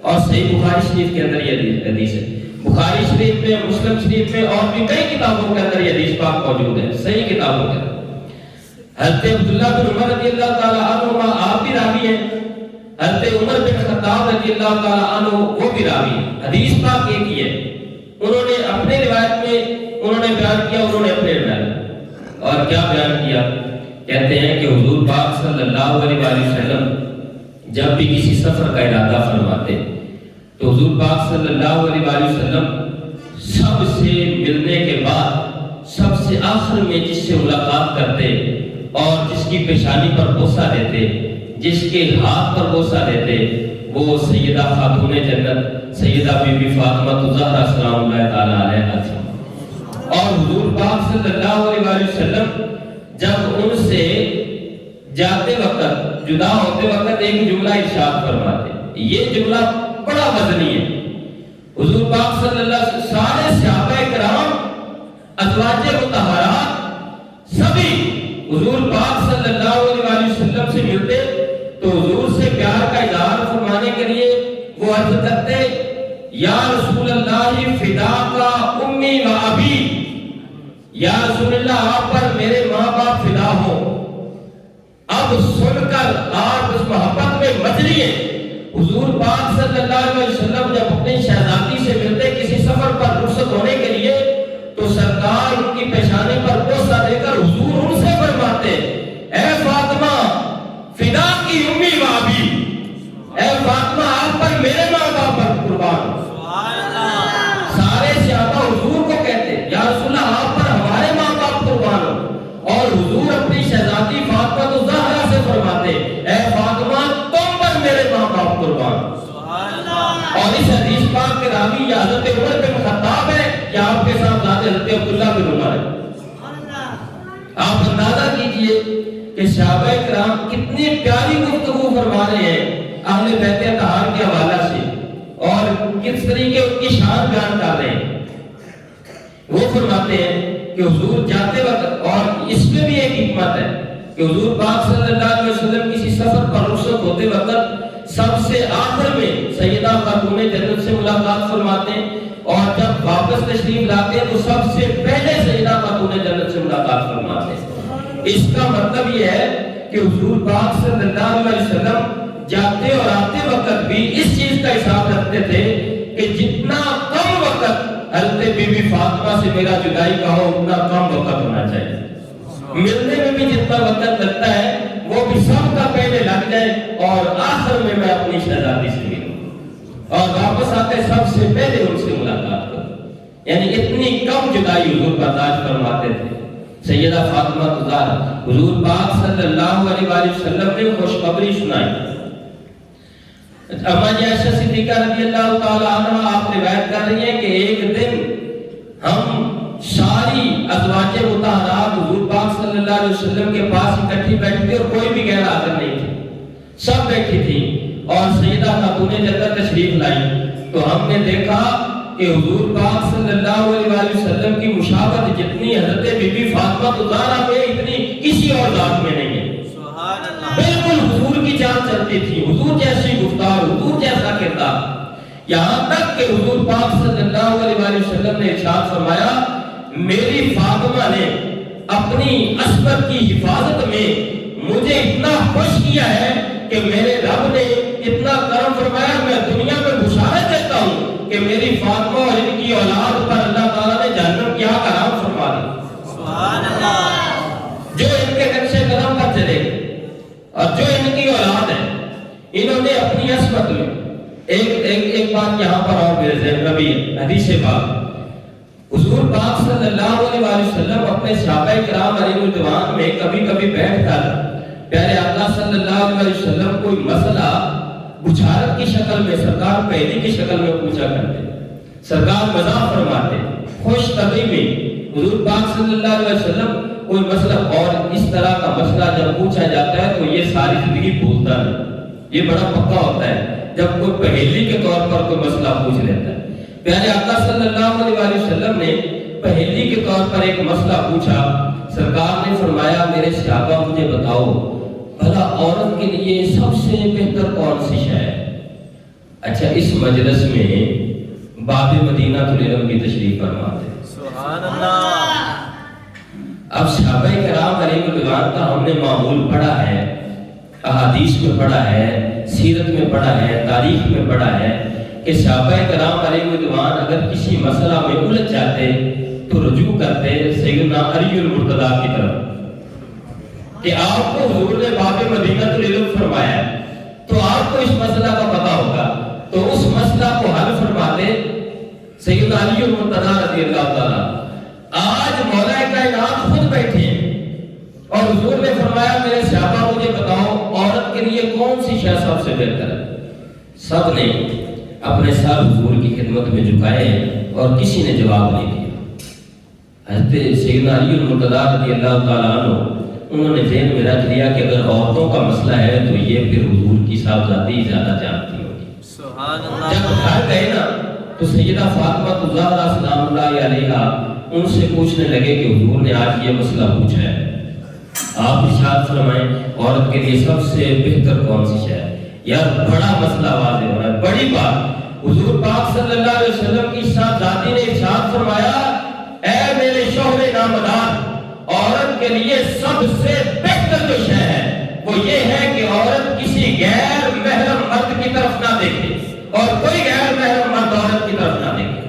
اور صحیح بخاری شریف کے اندر یہ حدیث ہے۔ بخاری شریف میں، مسلم شریف میں اور بھی کئی کتابوں کے اندر یہ حدیث پاک موجود ہے، صحیح کتابوں کے اندر۔ حضرت عبداللہ بن عمر رضی اللہ تعالیٰ عنہ آپ بھی راوی ہیں، حضرت عمر بن خطاب رضی اللہ تعالیٰ عنہ وہ بھی راوی ہیں۔ حدیث پاک ایک ہی ہے، انہوں نے اپنے روایت میں انہوں نے بیان کیا، انہوں نے اپنے روایت اور کیا بیان کیا؟ کہتے ہیں کہ حضور پاک صلی اللہ علیہ وسلم جب بھی کسی سفر کا ارادہ فرماتے تو حضور پاک صلی اللہ علیہ وسلم سب سے ملنے کے بعد سب سے آخر میں جس سے ملاقات کرتے اور جس کی پیشانی پر بوسہ دیتے، جس کے ہاتھ پر بوسہ دیتے، وہ سیدہ خاتون جنت سیدہ بی بی فاطمہ الزہرا سلام اللہ تعالیٰ علیہا تھی۔ اور حضور پاک صلی اللہ علیہ وسلم جب ان سے جاتے وقت، جدا ہوتے وقت ایک جملہ ارشاد فرماتے، یہ جملہ بڑا وزنی ہے۔ حضور پاک صلی اللہ علیہ وسلم سارے صحابہ کرام ازواج مطہرات سبھی حضور پاک صلی اللہ علیہ وسلم سے ملتے تو حضور سے پیار کا اظہار فرمانے کے لیے وہ عرض کرتے، یا رسول اللہ فداک امی و ابی، یا رسول اللہ آپ پر میرے ماں باپ فدا ہوں۔ اب سن کر آپ اس محبت میں مجری ہیں۔ حضور پاک صلی اللہ علیہ وسلم جب اپنی شہزادی سے ملتے کسی سفر پر رخصت ہونے کے لیے تو سرکار ان کی پیشانی پر بوسہ دے کر حضور ان سے فرماتے، اے فاطمہ فدا کی امی و ابی، اے فاطمہ آپ پر میرے ماں باپ پر قربان ہو۔ سارے صحابہ حضور کو کہتے، یا رسول اللہ آپ پر ہمارے ماں باپ قربان ہو، اور حضور اپنی شہزادی فاطمہ الزہرا سے فرماتے، اے فاطمہ تم پر میرے ماں باپ قربان ہو۔ اور اس حدیث پاک کے راوی یا حضرت عمر بن خطاب ہے یا آپ کے ساتھ حضرت عبداللہ بن عمر ہے۔ آپ اندازہ کیجئے کہ صحابہ کرام کتنی پیاری گفتگو فرما رہے ہیں اہل بیت اطہار کے حوالہ سے، اور کس طریقے ان کی شان بیان کر رہے ہیں۔ وہ فرماتے ہیں کہ حضور جاتے وقت، اور اس میں بھی ایک حکمت ہے کہ حضور پاک صلی اللہ علیہ وسلم کسی سفر پر رخصت ہوتے وقت سب سے آخر میں سیدہ خاتون جنت سے ملاقات فرماتے ہیں، اور جب واپس تشریف لاتے ہیں تو سب سے پہلے سیدہ خاتون جنت سے ملاقات فرماتے ہیں۔ اس کا مطلب یہ ہے کہ حضور پاک صلی اللہ علیہ وسلم جاتے اور آتے وقت بھی اس چیز کا حساب رکھتے تھے کہ جتنا کم وقت حضرت بی بی فاطمہ سے میرا جدائی کا ہو اتنا کم وقت ہونا چاہیے۔ ملنے میں بھی جتنا وقت لگتا ہے وہ بھی سب کا پہلے لگ جائے، اور آخر میں میں اپنی شہزادی سے ملوں اور واپس آتے سب سے پہلے ان سے ملاقات کروں۔ یعنی اتنی کم جدائی حضور برداشت فرماتے تھے۔ سیدہ فاطمہ الزہرا، حضور پاک صلی اللہ علیہ وسلم نے خوشخبری سنائی۔ اما جی عائشہ صدیقہ رضی اللہ تعالیٰ عنہ آپ روایت کر رہی ہیں کہ ایک دن ہم ساری ازواج مطہرات حضور پاک صلی اللہ علیہ وسلم کے پاس اکٹھی بیٹھی تھی، اور کوئی بھی غیر حاضر نہیں تھی، سب بیٹھی تھی، اور سیدہ خاتون جنت تشریف لائی تو ہم نے دیکھا کہ حضور پاک صلی اللہ علیہ وسلم کی مشابہت جتنی حضرت بی بی فاطمہ الزہرا میں اتنی کسی اور ذات میں نہیں ہے۔ بالکل حضور کی جان چلتی تھی، حضور جیسی گفتار، حضور جیسا کردار، یہاں تک کہ حضور پاک صلی اللہ علیہ وسلم نے ارشاد فرمایا، میری فاطمہ نے اپنی عصمت کی حفاظت میں مجھے اتنا خوش کیا ہے کہ میرے رب نے اتنا کرم فرمایا، میں دنیا میں بشارت دیتا ہوں کہ میری فاطمہ اور ان کی اولاد پر اللہ تعالیٰ نے جہنم کی آگ حرام فرما دی۔ سبحان اللہ۔ جو ان کے نقشے قدم پر چلے اور جو ان کی اولاد ہے، انہوں نے اپنی عصمت میں ایک بات یہاں پر اور میرے ذہن میں بھی حدیث پاک، حضور پاک صلی اللہ علیہ وسلم اپنے صحابہ کرام علیہ رضوان میں کبھی کبھی بیٹھ کر پیارے آقا صلی اللہ علیہ وسلم کوئی مسئلہ بشارت کی شکل میں، سرکار پہلی کی شکل میں پوچھا کرتے، سرکار مزاح فرماتے، خوش طبعی میں حضور پاک صلی اللہ علیہ وسلم کوئی مسئلہ، اور اس طرح کا مسئلہ جب پوچھا جاتا ہے تو یہ ساری زندگی بھولتا نہیں، یہ بڑا پکا ہوتا ہے جب کوئی پہیلی کے طور پر کوئی مسئلہ پوچھ لیتا ہے۔ پیارے آقا صلی اللہ علیہ وسلم نے پہیلی کے طور پر ایک مسئلہ پوچھا، سرکار نے فرمایا میرے صحابہ مجھے بتاؤ بھلا عورت کے لیے سب سے بہتر کون سی شے ہے؟ اچھا اس مجلس میں باب مدینہ العلم کی تشریف فرما دے۔ سبحان اللہ۔ اب صحابہ کرام علیہ رضوان کا ہم نے معمول پڑھا ہے، احادیث میں پڑھا ہے، سیرت میں پڑھا ہے، تاریخ میں پڑھا ہے کہ صحابہ کرام علیہ رضوان اگر کسی مسئلہ میں الجھ جاتے تو رجوع کرتے سیدنا علی المرتضیٰ کی طرف کہ آپ کو حضور نے باب مدینہ العلم فرمایا تو آپ کو اس مسئلہ کا پتہ ہوگا، تو اس مسئلہ کو حل فرماتے سیدنا علی المرتضیٰ رضی اللہ تعالیٰ۔ آج مولا کائنات خود بیٹھے ہیں اور حضور نے فرمایا میرے صحابہ مجھے بتاؤ عورت کے لیے کون سی شے سب سے بہتر ہے؟ سب نے اپنے سر حضور کی خدمت میں جھکائے اور کسی نے جواب نہیں دیا۔ حضرت سیدنا علی المرتضیٰ رضی اللہ تعالیٰ عنہ انہوں نے ذہن میں رکھ لیا کہ اگر عورتوں کا مسئلہ ہے تو یہ پھر حضور کی صاحبزادی زیادہ جانتی ہوگی۔ سبحان اللہ۔ جب گھر گئے نا تو سیدہ فاطمہ الزہرا سلام اللہ علیہا ان سے پوچھنے لگے کہ حضور نے آج یہ مسئلہ پوچھا ہے، آپ ارشاد فرمائیں عورت کے لیے سب سے بہتر کون سی شے ہے؟ یار بڑا مسئلہ واضح ہو رہا ہے، بڑی بات۔ حضور پاک صلی اللہ علیہ وسلم کی صاحبزادی نے ارشاد فرمایا اے میرے شوہر نامدار، عورت کے لیے سب سے بہتر جو شے ہے وہ یہ ہے کہ عورت کسی غیر محرم مرد کی طرف نہ دیکھے اور کوئی غیر محرم مرد عورت کی طرف نہ دیکھے۔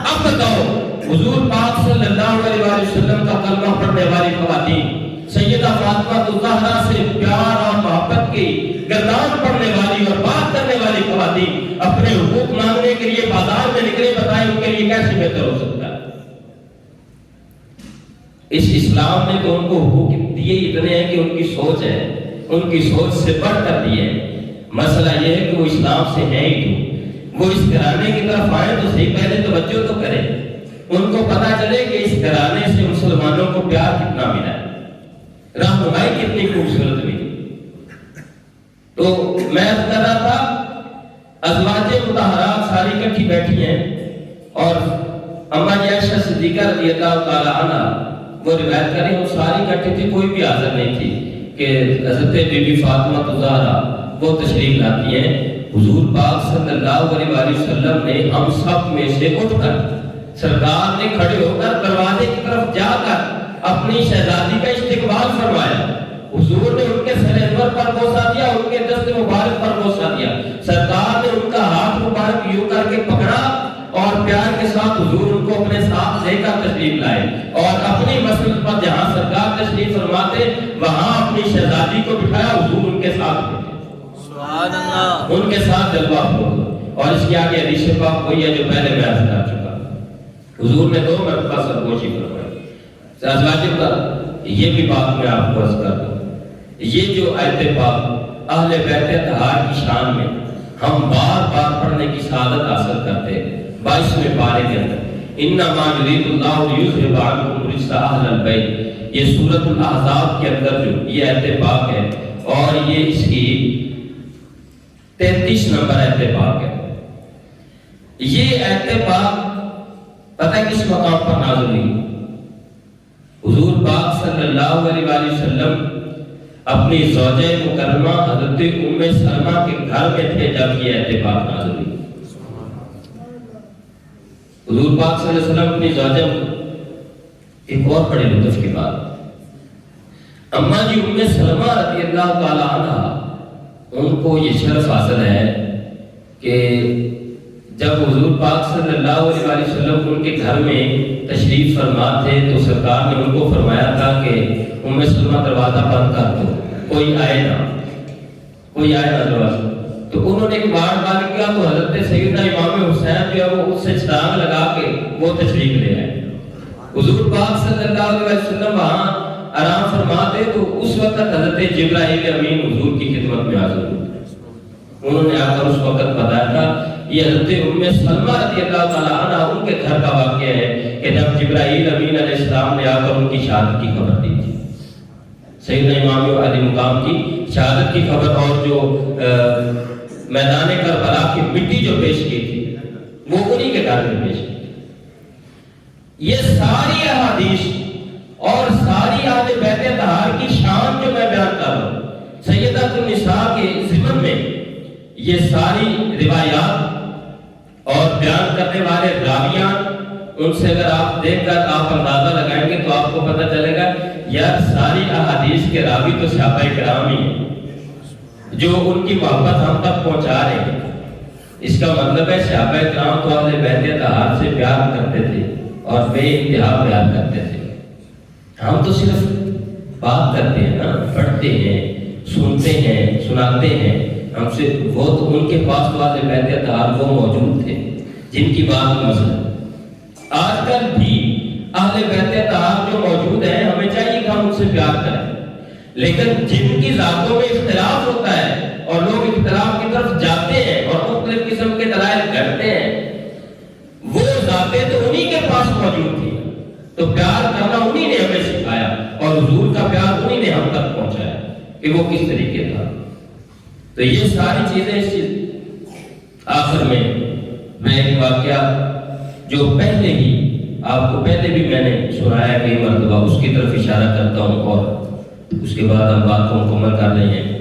اب بتاؤ حضور پاک صلی اللہ علیہ وسلم کا کلمہ پڑھنے والی خواتین، سیدہ فاطمہ الزہرا سے پیار اور محبت کی گردان پڑھنے والی اور بات کرنے والی خواتین اپنے حقوق مانگنے کے لیے بازار میں نکلے، بتائیں ان کے لیے کیسے بہتر ہو سکتا ہے؟ اس اسلام نے تو ان کو حقوق دیے اتنے ہیں کہ ان کی سوچ ہے، ان کی سوچ سے بڑھ کر دی ہے۔ مسئلہ یہ ہے کہ وہ اسلام سے ہیں ہی کیوں؟ وہ اس گھرانے کی طرف آئے تو صحیح، پہلے توجہ تو کریں، ان کو پتا چلے کہ اس گھرانے سے مسلمانوں کو پیار کتنا ملا ہے، رہنمائی کتنی خوبصورت ملی۔ تو میں کر رہا تھا ازواج مطہرات ساری کٹھی بیٹھی ہیں اور اما عائشہ صدیقہ رضی اللہ تعالی عنہ وہ روایت کریں وہ ساری کٹھی تھی، کوئی بھی حاضر نہیں تھی کہ حضرت بی بی فاطمہ الزہرا وہ تشریف لاتی ہیں۔ حضور پاک صلی اللہ علیہ وسلم نے ہم سب میں سے اٹھ کر سرکار نے کھڑے ہو کر دروازے کی طرف جا کر اپنی شہزادی کا استقبال فرمایا۔ حضور نے ان کے سر انور پر بوسہ دیا، ان کے دست مبارک پر بوسہ دیا، سرکار نے ان کا ہاتھ مبارک یوں کر کے پکڑا اور پیار کے ساتھ حضور ان کو اپنے ساتھ لے کر تشریف لائے اور اپنی مسجد پر جہاں سرکار تشریف فرماتے وہاں اپنی شہزادی کو بٹھایا، حضور ان کے ساتھ بیٹھے، سبحان اللہ، ان کے ساتھ جلوہ ہوا۔ اور اس کے آگے حدیث پاک وہی ہے جو پہلے میں عرض کر چکا، حضور نے 2 مرتبہ سرگوشی فرمائی۔ ازواج کا یہ بھی بات میں آپ کو عرض کر دوں، یہ جو آیت پاک اہل بیت اطہار کی شان میں ہم بار بار پڑھنے کی سعادت حاصل کرتے 22ویں پارے کے اندر انما یرید اللہ لیذھب عنکم الرجس اہل البیت، یہ سورۃ الاحزاب کے اندر جو یہ آیت پاک ہے اور یہ اس کی 33 نمبر آیت پاک ہے۔ یہ آیت پاک پتہ کس مقام پر نازل ہوئی؟ حضور پاک صلی اللہ علیہ وسلم اپنی زوجہ مکرمہ حضرت ام سلمہ کے گھر میں تھے جب یہ آیت پاک نازل ہوئی۔ حضور پاک صلی اللہ علیہ وسلم اپنی زوجہ ایک اور بڑے لطف کی بات، اما جی ام سلمہ رضی اللہ تعالی عنہ، ان کو یہ شرف حاصل ہے کہ جب حضور پاک صلی اللہ علیہ وسلم ان کے گھر میں تشریف فرما تھے تو سرکار نے ان کو فرمایا تھا کہ ام سلمہ دروازہ بند کر دو، کوئی آئے نہ دروازہ۔ تو انہوں نے ایک بار بات کیا تو حضرت سیدنا امام حسین جو ہے وہ اس سے چھلانگ لگا کے وہ تشریف لے آئے۔ حضور پاک صلی اللہ علیہ وسلم وہاں آرام فرماتے تو اس وقت حضرت جبرائیل امین حضور کی خدمت میں حاضر ہوئے۔ انہوں نے آ کر اس وقت بتایا تھا، یہ حضرت ام سلمہ رضی اللہ تعالیٰ عنہ ان کے گھر کا واقعہ ہے کہ جب جبرائیل امین علیہ السلام نے آ کر ان کی شہادت کی خبر دی تھی، سیدنا امام علی مقام کی شہادت کی خبر، اور جو میدان کربلا کی مٹی جو پیش کی تھی وہ انہی کے گھر میں پیش کی تھی۔ یہ ساری احادیث اور ساری اہل بیت طہار کی شان جو میں بیان کر رہا ہوں سیدۃ النساء کے ضمن میں، یہ ساری روایات اور بیان کرنے والے راویان، ان سے اگر آپ دیکھ کر آپ اندازہ لگائیں گے تو آپ کو پتہ چلے گا یار ساری احادیث کے راوی تو صحابہ کرام ہی ہیں جو ان کی محبت ہم تک پہنچا رہے ہیں۔ اس کا مطلب ہے صحابہ کرام تو اہل بیت طہار سے پیار کرتے تھے اور بے انتہا پیار کرتے تھے۔ ہم تو صرف بات کرتے ہیں نا، پڑھتے ہیں، سنتے ہیں، سناتے ہیں، ہم سے وہ تو ان کے پاس تو اہل بیت طہار وہ موجود تھے جن کی بات مثلا آج کل بھی اہل بیت طہار جو موجود ہیں ہمیں چاہیے کہ ہم ان سے پیار کریں، لیکن جن کی ذاتوں میں اختلاف ہوتا ہے اور لوگ اختلاف کی طرف جاتے ہیں اور مختلف قسم کے دلائل کرتے ہیں، وہ ذاتیں تو انہی کے پاس موجود تھی، تو پیار کرنا انہی نے ہمیں سکھایا اور حضور کا پیار انہی نے ہم تک پہنچایا کہ وہ کس طریقے تھا۔ تو یہ ساری چیزیں اس آخر میں ایک واقعہ جو پہلے ہی آپ کو پہلے بھی میں نے سنایا کئی مرتبہ، اس کی طرف اشارہ کرتا ہوں اور اس کے بعد ہم بات کو مکمل کر رہے ہیں۔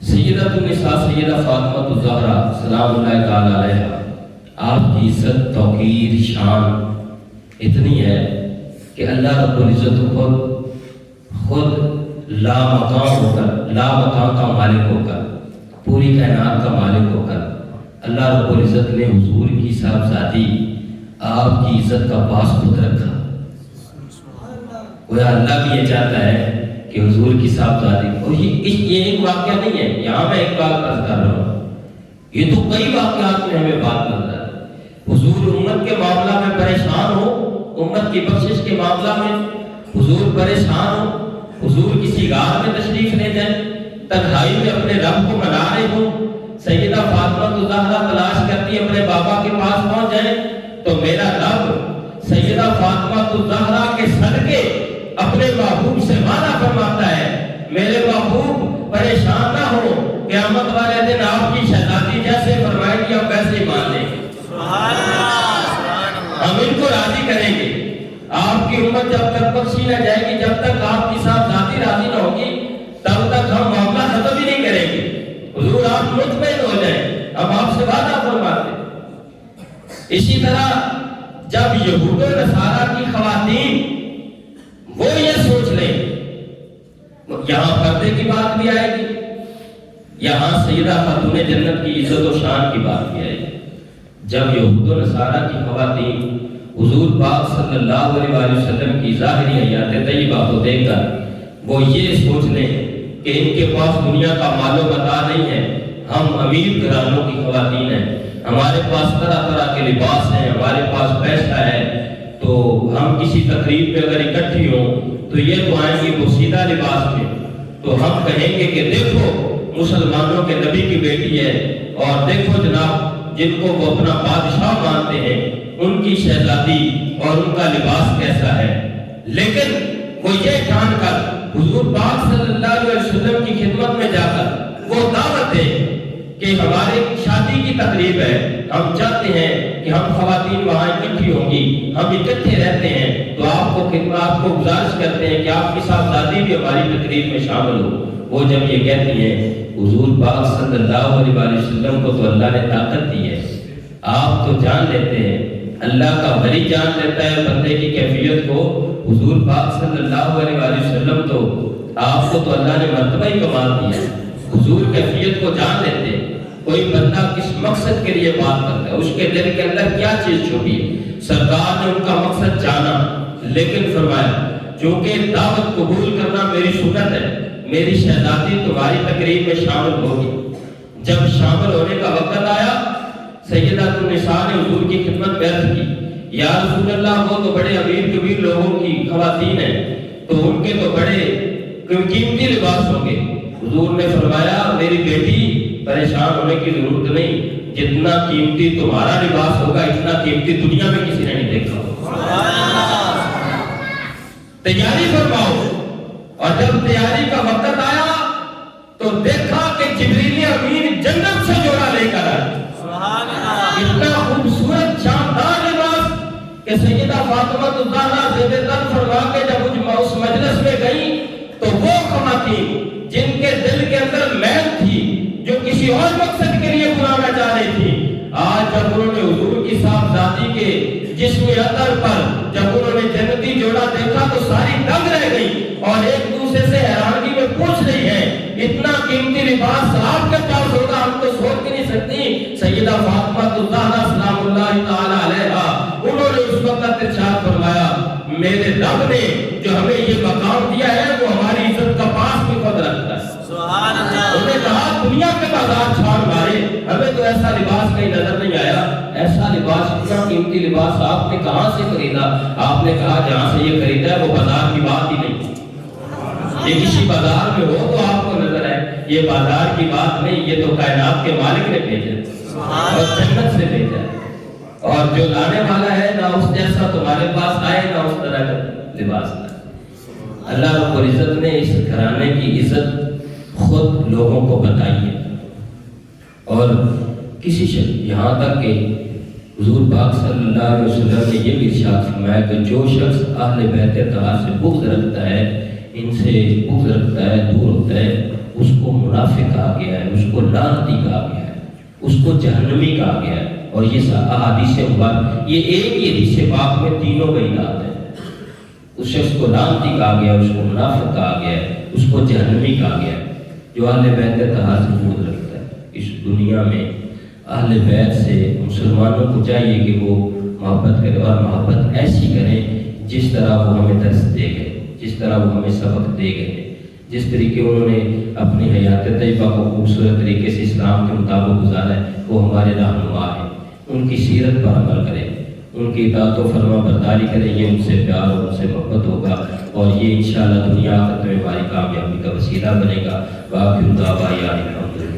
سیدۃ النساء سیدہ فاطمہ الزہرا سلام اللہ تعالی علیہا، آپ کی عزت، توقیر، شان اتنی ہے کہ اللہ رب العزت خود لا مکان کا مالک ہو کر، پوری کائنات کا مالک ہو کر، اللہ رب العزت نے حضور کی صاحبزادی آپ کی عزت کا پاس خود رکھا۔ گویا اللہ بھی یہ چاہتا ہے کہ حضور کی صاحبزادی، اور یہ ایک واقعہ نہیں ہے، یہاں میں ایک بات عرض کر رہا ہوں، یہ تو کئی واقعات میں ہمیں بات نظر ہے۔ حضور امت کے معاملہ میں پریشان ہو، امت کی بخشش کے معاملہ میں حضور پریشان ہو، حضور کسی غار میں تشریف لے جائیں، تنہائی میں اپنے رب کو منا رہے ہوں، سیدہ فاطمہ الزہرا تلاش کرتی اپنے بابا کے پاس پہنچ جائیں تو میرا رب سیدہ فاطمہ الزہرا کے صدقے اپنے محبوب سے وعدہ فرماتا ہے، میرے محبوب پریشان نہ ہو، قیامت والے دن آپ کی شہزادی جیسے فرمائے گی آپ ویسے ہی مان لیں گے، ہم ان کو راضی کریں گے۔ آپ کی امت جب تک بخشی نہ جائے گی، جب تک آپ کی صاحبزادی راضی نہ ہوگی، تب تک ہم معاملہ ختم ہی نہیں کریں گے۔ حضور آپ مطمئن ہو جائیں، ہم آپ سے وعدہ فرماتے ہیں۔ اسی طرح جب یہود و نصارہ کی خواتین وہ یہ سوچ لیں، یہاں پردے کی بات بھی آئے گی، یہاں سیدہ خاتون جنت کی عزت و شان کی بات بھی آئے گی۔ جب یہود و نصارہ کی خواتین حضور پاک صلی اللہ علیہ وسلم کی ظاہری حیات طیبہ کو دیکھ کر وہ یہ سوچ لیں کہ ان کے پاس دنیا کا مال و متاع نہیں ہے، ہم امیر گھرانوں کی خواتین ہیں، ہمارے پاس طرح طرح کے لباس ہیں، ہمارے پاس پیسہ ہے، تو ہم کسی تقریب پہ اگر اکٹھی ہوں تو یہ تو آئیں گی بوسیدہ لباس میں، تو ہم کہیں گے کہ دیکھو مسلمانوں کے نبی کی بیٹی ہے، اور دیکھو جناب جن کو وہ اپنا بادشاہ مانتے ہیں ان کی شہزادی اور ان کا لباس کیسا ہے۔ لیکن وہ یہ جان کر حضور پاک صلی اللہ علیہ وسلم کی خدمت میں جا کر وہ دعوت دے کہ ہماری شادی کی تقریب ہے، ہم چاہتے ہیں کہ ہم خواتین وہاں اکٹھی ہوں گی، ہم اکٹھے رہتے ہیں، تو آپ کو گزارش کرتے ہیں کہ آپ کی صاحبزادی بھی ہماری تقریب میں شامل ہو۔ وہ جب یہ کہتی ہیں، حضور پاک صلی اللہ علیہ وسلم کو تو اللہ نے طاقت دی ہے، آپ تو جان لیتے ہیں اللہ کا ولی جان لیتا ہے بندے کی کیفیت کو. حضور پاک صلی اللہ علیہ وآلہ وسلم تو آپ کو تو اللہ نے مرتبہ ہی کمال دیا. حضور کیفیت کو جان لیتے. کوئی بندہ کس مقصد کے لیے بات کرتا ہے, اس کے دل کے اندر کیا چیز چھپی ہے, سرکار نے ان کا مقصد جانا. لیکن فرمایا چونکہ دعوت قبول کرنا میری سنت ہے, میری شہزادی تمہاری تقریب میں شامل ہوگی. جب شامل ہونے کا وقت آیا, سیدہ النساء نے حضور کی خدمت میں عرض کی, یا رسول اللہ وہ تو بڑے امیر کبیر لوگوں کی خواتین ہیں, تو ان کے تو بڑے قیمتی لباس ہوں گے. حضور نے فرمایا میری بیٹی پریشان ہونے کی ضرورت نہیں, جتنا قیمتی تمہارا لباس ہوگا اتنا قیمتی دنیا میں کسی نے نہیں دیکھا. تیاری فرماؤ. اور جب تیاری کا وقت آیا تو دیکھا کہ جبریل امین جنت سے جوڑا لے کر آئے. اتنا خوبصورت شاندار لباس کہ سیدہ فاطمہ الزہرا زیب تن فرما کے جب اس مجلس میں گئی تو وہ خواتین جن کے دل کے اندر میل تھی, جو کسی اور مقصد کے لیے بلانا چاہ رہی تھی, آج جب انہوں نے حضور کی صاحبزادی کے جسم عطر پر جب انہوں نے جنتی جوڑا دیکھا تو ساری دنگ رہ گئی اور ایک دوسرے سے حیرانگی میں پوچھ رہی ہے اتنا قیمتی لباس آپ کے پاس ہوگا, ہم تو سوچ بھی نہیں سکتی. سیدہ فاطمہ الزہرا سلام اللہ تعالی علیہا انہوں نے اس وقت ارشاد فرمایا میرے رب نے جو ہمیں یہ مقام دیا ہے وہ ہماری عزت کا پاس بھی خود رکھتا ہے. انہوں نے کہا دنیا کے بازار چھاڑ مارے, ہمیں تو ایسا لباس کہیں نظر نہیں آیا. ایسا لباس, اتنا قیمتی لباس آپ نے کہاں سے خریدا؟ آپ نے کہا جہاں سے یہ خریدا ہے وہ بازار کی بات ہی نہیں. یہ کسی بازار میں ہو تو آپ کو نظر آئے, یہ بازار کی بات نہیں, یہ تو کائنات کے مالک نے بھیجا اور جنت سے بھیجا. اور جو لانے والا ہے نہ اس جیسا تمہارے پاس آئے نہ اس طرح کا لباس آئے. اللہ رب العزت نے اس گھرانے کی عزت خود لوگوں کو بتائی ہے. اور کسی شخص یہاں تک کہ حضور پاک صلی اللہ علیہ وسلم نے یہ بھی ارشاد فرمایا کہ جو شخص اہل بیت اطہار سے بغض رکھتا ہے, ان سے بغض رکھتا ہے, دور ہوتا ہے, اس کو منافق کہا گیا ہے, اس کو لعنتی کہا گیا ہے, اس کو جہنمی کہا گیا ہے. اور یہ احادیث مبارکہ یہ ایک ہی حدیث پاک میں تینوں وعیدات ہیں. اس شخص کو لعنتی کہا گیا, اس کو منافق کہا گیا ہے, اس کو جہنمی کہا گیا ہے. جو اہل بیت اطہار سے بغض رکھتا ہے, اس دنیا میں اہل بیت سے مسلمانوں کو چاہیے کہ وہ محبت کرے, اور محبت ایسی کریں جس طرح وہ ہمیں درس دے گئے, جس طرح وہ ہمیں سبق دے گئے, جس طریقے انہوں نے اپنی حیات طیبہ کو خوبصورت طریقے سے اسلام کے مطابق گزارا ہے, وہ ہمارے رہنما ہیں. ان کی سیرت پر عمل کریں, ان کی اطاعت و فرما برداری کریں, یہ ان سے پیار اور ان سے محبت ہوگا, اور یہ انشاءاللہ دنیا آخرت میں ہماری کامیابی کا وسیلہ بنے گا. باقی دعویٰ الحمدللہ.